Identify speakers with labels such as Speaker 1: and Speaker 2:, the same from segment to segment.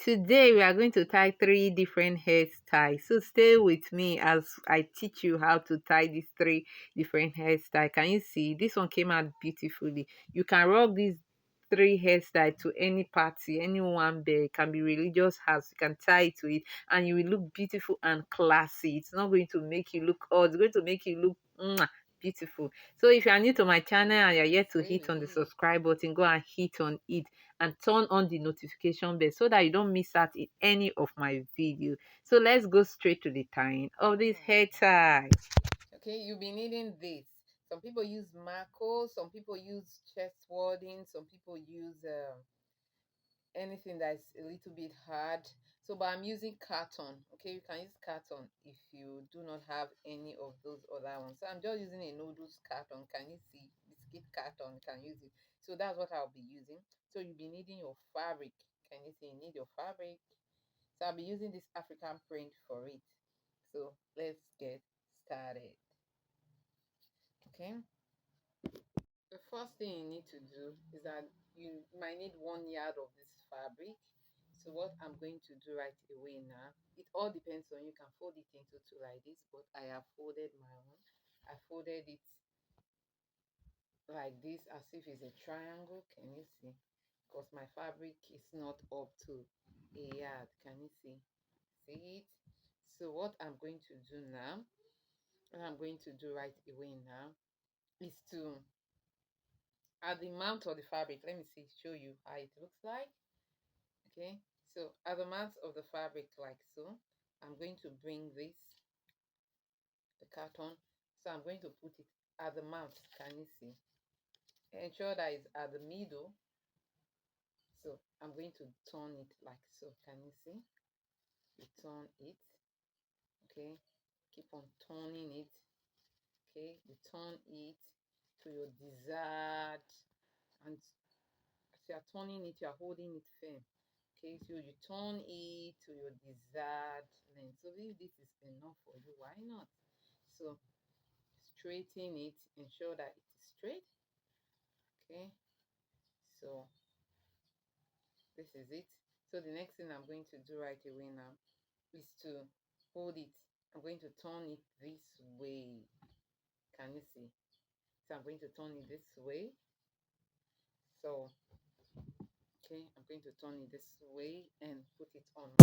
Speaker 1: Today we are going to tie three different hairstyles. So stay with me as I teach you how to tie these three different hairstyles. Can you see? This one came out beautifully. You can rock these three hairstyles to any party, anyone there. It can be religious house. You can tie it to it and you will look beautiful and classy. It's not going to make you look odd. It's going to make you look beautiful. So if you are new to my channel and you're yet to hit on the subscribe button, go and hit on it and turn on the notification bell so that you don't miss out in any of my videos. So let's go straight to the tying of this hair tie. Okay, you'll be needing this. Some people use Marco, some people use chest wording, some people use anything that's a little bit hard. So, but I'm using carton. Okay, you can use carton if you do not have any of those other ones. So I'm just using a noodles carton. Can you see? Biscuit carton, you can use it. So that's what I'll be using. So you'll be needing your fabric. Can you see? You need your fabric. So I'll be using this African print for it. So let's get started. Okay. The first thing you need to do is that you might need 1 yard of this fabric. So what I'm going to do right away now, it all depends on you can fold it into two like this, but I have folded my own. I folded it like this as if it's a triangle. Can you see? Because my fabric is not up to a yard. Can you see? See it? So what I'm going to do now, what I'm going to do right away now is to at the mount of the fabric, let me see, show you how it looks like. Okay, so at the mount of the fabric like so, I'm going to bring this, the carton, so I'm going to put it at the mount. Can you see? Ensure that it's at the middle. So I'm going to turn it like so. Can you see? You turn it. Okay, keep on turning it. Okay, you turn it to your desired, and as you are turning it, you are holding it firm. Okay, so you turn it to your desired length. So if this is enough for you, why not? So straighten it, ensure that it is straight. Okay, so this is it. So the next thing I'm going to do right away now is to hold it. I'm going to turn it this way. Can you see? So I'm going to turn it this way. So okay, I'm going to turn it this way and put it on.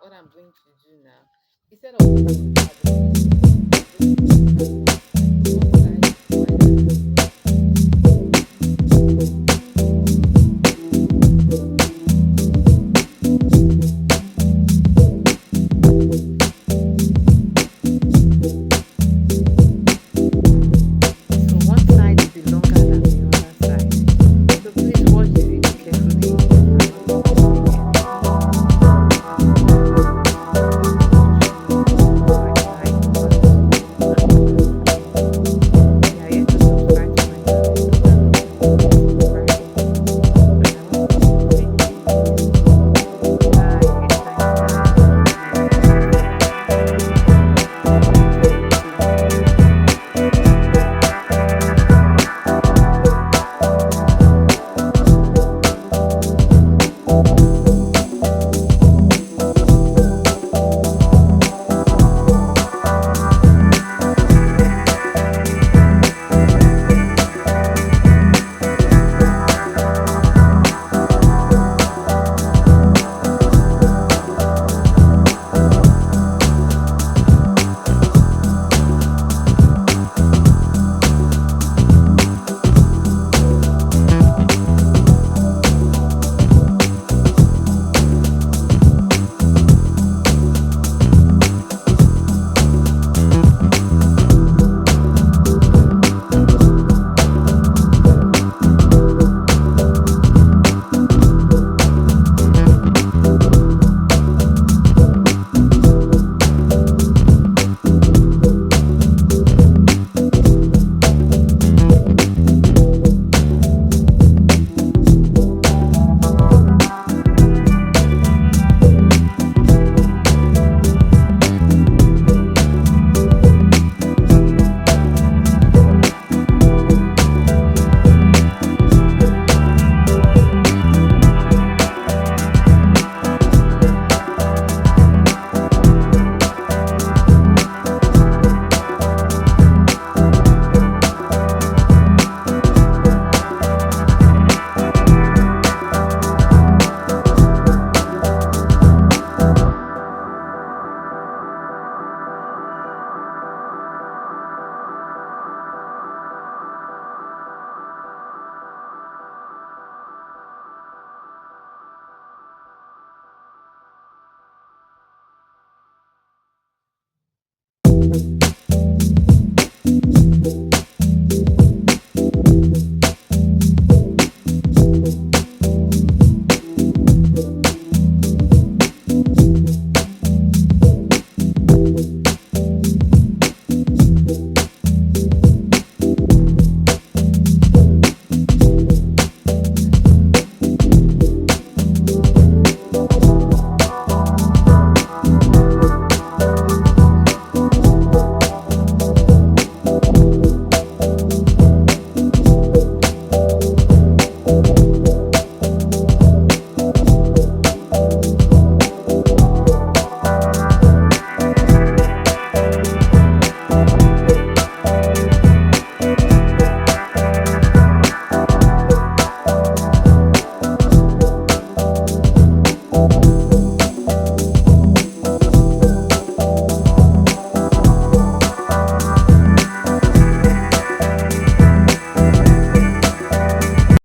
Speaker 1: what I'm going to do now, instead of putting fabric, I'm going to